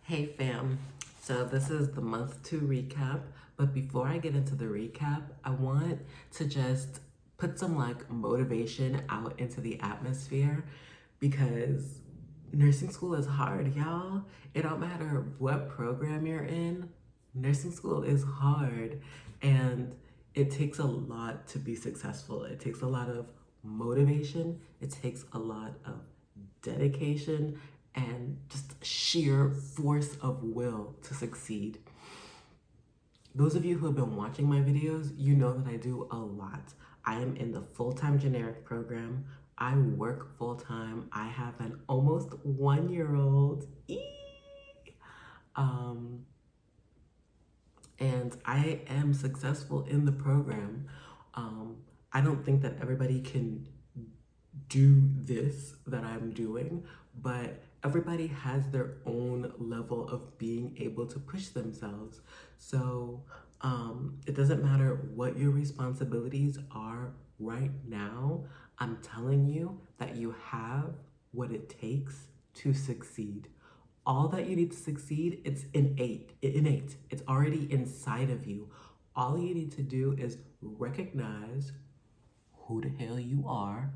Hey fam, so this is the month 2 recap, but before I get into the recap, I want to just put some like motivation out into the atmosphere because nursing school is hard, y'all. It don't matter what program you're in, nursing school is hard and it takes a lot to be successful. It takes a lot of motivation, it takes a lot of dedication, and just sheer force of will to succeed. Those of you who have been watching my videos, you know that I do a lot. I am in the full-time generic program. I work full-time. I have an almost 1-year-old. Um, and I am successful in the program. I don't think that everybody can do this that I'm doing, but everybody has their own level of being able to push themselves. So it doesn't matter what your responsibilities are right now. I'm telling you that you have what it takes to succeed. All that you need to succeed, it's innate. It's already inside of you. All you need to do is recognize who the hell you are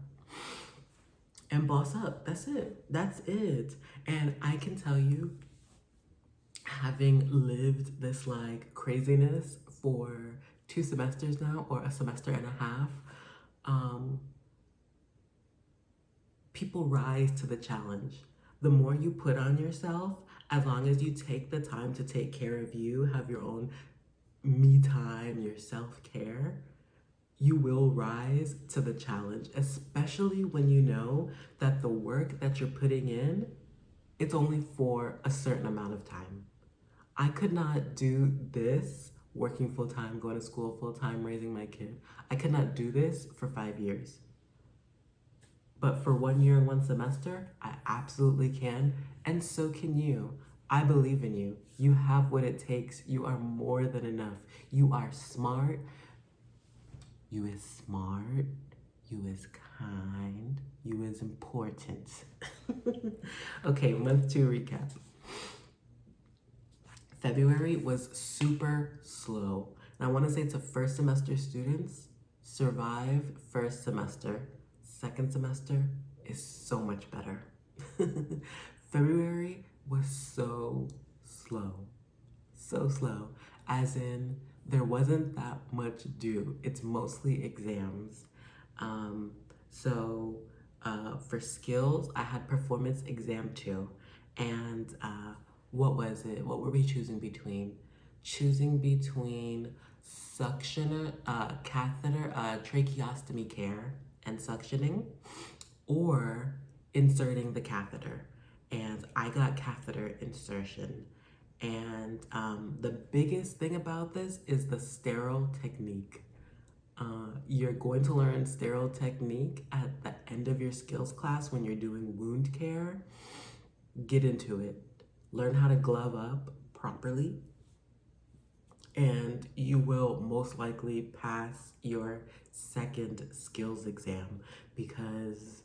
and boss up. That's it. That's it. And I can tell you, having lived this like craziness for 2 semesters now, or a semester and a half, people rise to the challenge. The more you put on yourself, as long as you take the time to take care of you, have your own me time, your self-care, you will rise to the challenge, especially when you know that the work that you're putting in, it's only for a certain amount of time. I could not do this working full-time, going to school full-time, raising my kid. I could not do this for 5 years. But for 1 year and 1 semester, I absolutely can, and so can you. I believe in you. You have what it takes. You are more than enough. You are smart. You is smart. You is kind. You is important. Okay, month 2 recap. February was super slow. And I want to say to first semester students, survive first semester. Second semester is so much better. February was so slow. So slow. As in, there wasn't that much due. It's mostly exams. For skills, I had performance exam 2. And what was it? What were we choosing between? Choosing between suction, catheter, tracheostomy care and suctioning, or inserting the catheter. And I got catheter insertion. And the biggest thing about this is the sterile technique. You're going to learn sterile technique at the end of your skills class when you're doing wound care. Get into it. Learn how to glove up properly, and you will most likely pass your second skills exam, because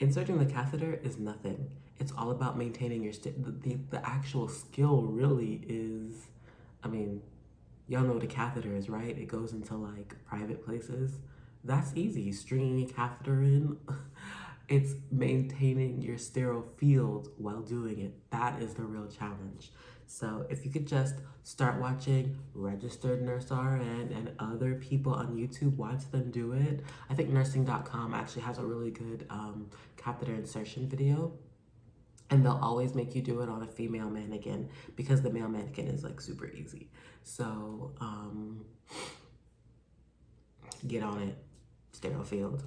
inserting the catheter is nothing. It's all about maintaining your the actual skill really is, I mean, y'all know what a catheter is, right? It goes into like private places. That's easy, stringing a catheter in. It's maintaining your sterile field while doing it. That is the real challenge. So if you could just start watching registered nurse RN and other people on YouTube, watch them do it. I think nursing.com actually has a really good catheter insertion video. And they'll always make you do it on a female mannequin because the male mannequin is like super easy. So get on it, sterile field.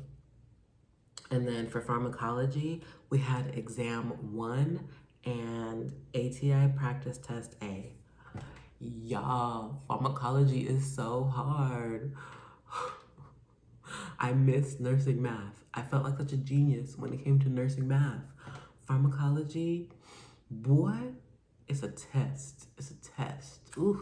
And then for pharmacology, we had exam 1 and ATI practice test A. Y'all, pharmacology is so hard. I miss nursing math. I felt like such a genius when it came to nursing math. Pharmacology, boy, it's a test. It's a test. Oof.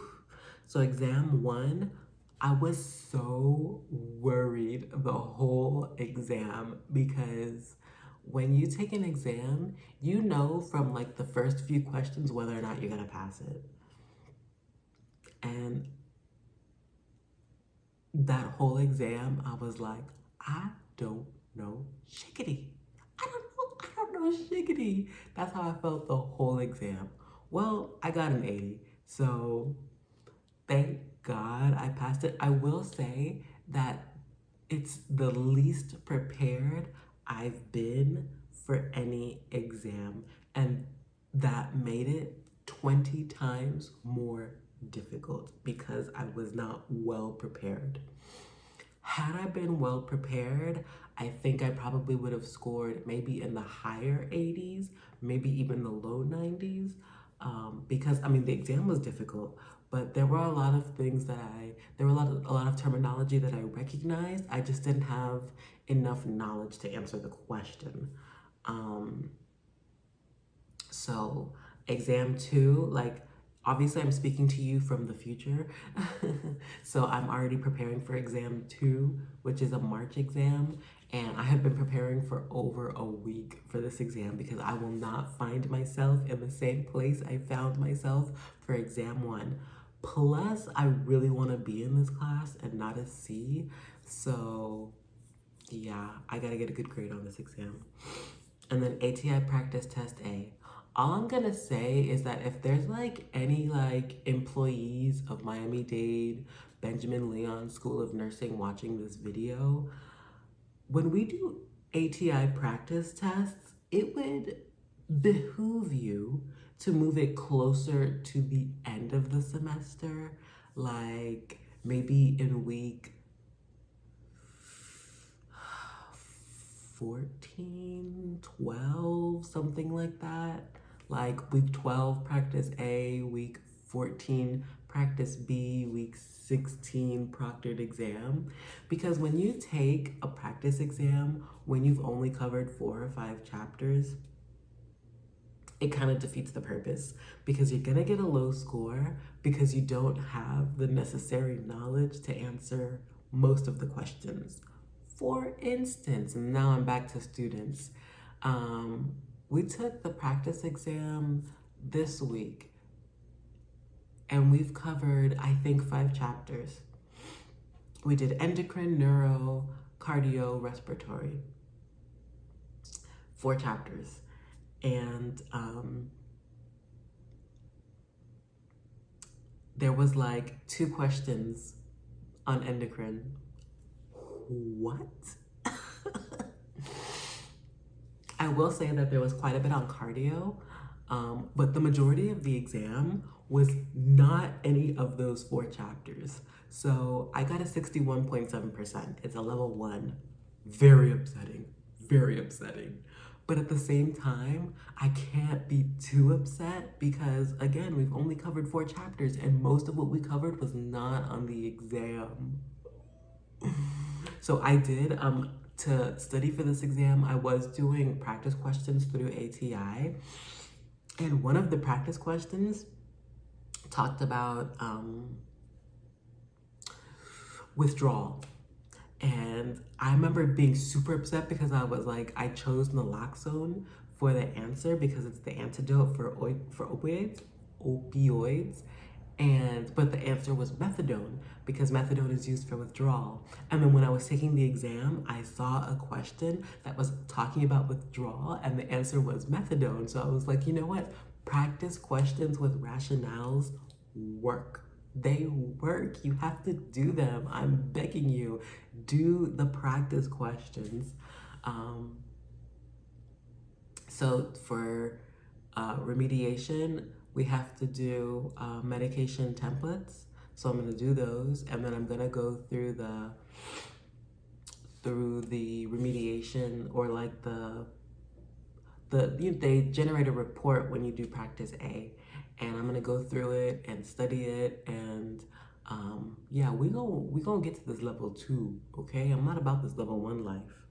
So exam 1, I was so worried the whole exam because when you take an exam, you know from like the first few questions whether or not you're gonna pass it. And that whole exam, I was like, I don't know shiggity. I don't know shiggity. That's how I felt the whole exam. Well, I got an 80, so thank God I passed it. I will say that it's the least prepared I've been for any exam, and that made it 20 times more difficult because I was not well prepared. Had I been well prepared, I think I probably would have scored maybe in the higher 80s, maybe even the low 90s. Because I mean, the exam was difficult, but there were a lot of things that there were a lot of terminology that I recognized. I just didn't have enough knowledge to answer the question. Um, so exam two, like obviously I'm speaking to you from the future. So I'm already preparing for exam two, which is a March exam. And I have been preparing for over a week for this exam because I will not find myself in the same place I found myself for exam one. Plus, I really want to be in this class and not a C. So yeah, I gotta get a good grade on this exam. And then ATI practice test A. All I'm gonna say is that if there's like any like employees of Miami Dade, Benjamin Leon School of Nursing watching this video, when we do ATI practice tests, it would behoove you to move it closer to the end of the semester, like maybe in week 14, 12, something like that. Like week 12, practice A, week 14, practice B, week 16, proctored exam. Because when you take a practice exam, when you've only covered 4 or 5 chapters, it kind of defeats the purpose because you're gonna get a low score because you don't have the necessary knowledge to answer most of the questions. For instance, and now I'm back to students. We took the practice exam this week and we've covered, I think, 5 chapters. We did endocrine, neuro, cardio, respiratory. 4 chapters. And there was like 2 questions on endocrine. What? I will say that there was quite a bit on cardio, but the majority of the exam was not any of those 4 chapters. So I got a 61.7%. It's a level 1. Very upsetting. Very upsetting. But at the same time, I can't be too upset because, again, we've only covered 4 chapters and most of what we covered was not on the exam. So I did, to study for this exam, I was doing practice questions through ATI. And one of the practice questions talked about withdrawal. And I remember being super upset because I was like, I chose naloxone for the answer because it's the antidote for opioids. But the answer was methadone because methadone is used for withdrawal. And then when I was taking the exam, I saw a question that was talking about withdrawal and the answer was methadone. So I was like, you know what? Practice questions with rationales work. They work. You have to do them. I'm begging you. Do the practice questions. So for remediation, we have to do medication templates. So I'm gonna do those, and then I'm gonna go through the remediation, or like they generate a report when you do practice A, and I'm gonna go through it and study it, and yeah, we gonna get to this level 2, okay? I'm not about this level 1 life.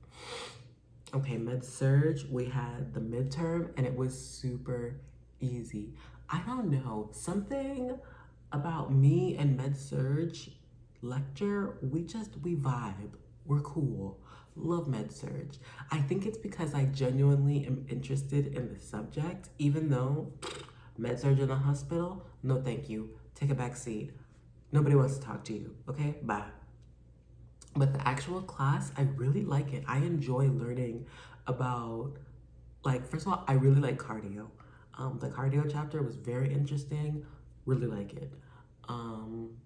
Okay, med surge, we had the midterm and it was super easy. I don't know, something about me and med surge lecture, we vibe, we're cool. Love med-surg. I think it's because I genuinely am interested in the subject, even though med-surg in the hospital, no thank you. Take a back seat. Nobody wants to talk to you, okay? Bye. But the actual class, I really like it. I enjoy learning about, like, first of all, I really like cardio. The cardio chapter was very interesting. Really like it. Um,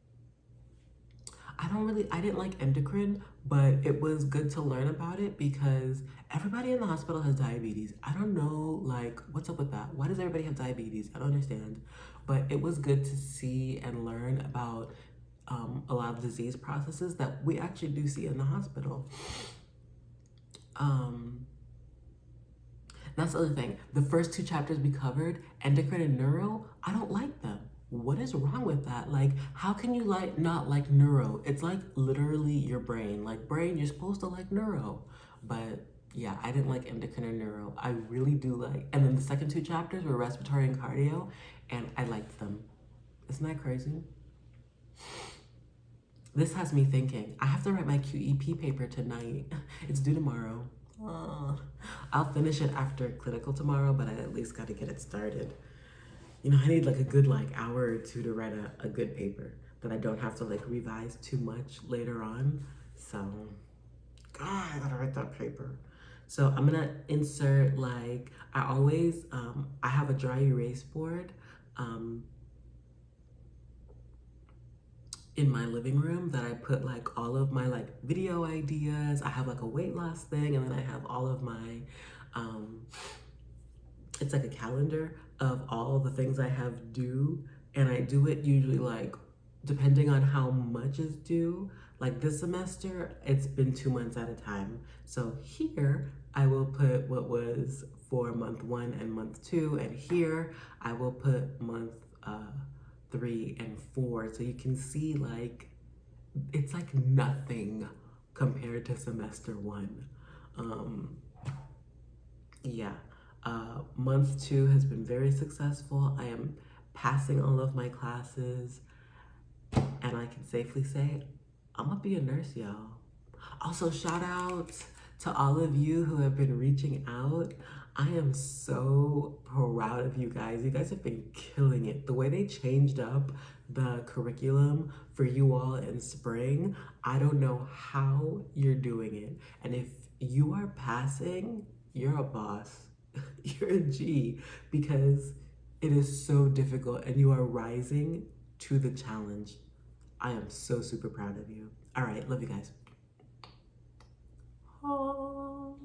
I didn't like endocrine, but it was good to learn about it because everybody in the hospital has diabetes. I don't know, like, what's up with that? Why does everybody have diabetes? I don't understand. But it was good to see and learn about a lot of disease processes that we actually do see in the hospital. Um, that's the other thing. The first two chapters we covered, endocrine and neuro, I don't like them. What is wrong with that? Like, how can you not like neuro? It's like literally your brain. Like brain, you're supposed to like neuro. But yeah, I didn't like endocrine or neuro. I really do like, and then the second two chapters were respiratory and cardio, and I liked them. Isn't that crazy? This has me thinking. I have to write my QEP paper tonight. It's due tomorrow. I'll finish it after clinical tomorrow, but I at least got to get it started. You know, I need like a good like hour or two to write a good paper that I don't have to like revise too much later on. So, God, I gotta write that paper. So I'm gonna insert like, I have a dry erase board in my living room that I put like all of my like video ideas. I have like a weight loss thing, and then I have all of my, it's like a calendar of all the things I have due, and I do it usually like depending on how much is due. Like this semester, it's been 2 months at a time. So here I will put what was for month 1 and month 2, and here I will put month 3 and 4. So you can see like it's like nothing compared to semester 1. Yeah. Month 2 has been very successful. I am passing all of my classes, and I can safely say I'm gonna be a nurse, y'all. Also, shout out to all of you who have been reaching out. I am so proud of you guys. You guys have been killing it. The way they changed up the curriculum for you all in spring, I don't know how you're doing it. And if you are passing, you're a boss. You're a G, because it is so difficult and you are rising to the challenge. I am so super proud of you. All right, love you guys. Oh.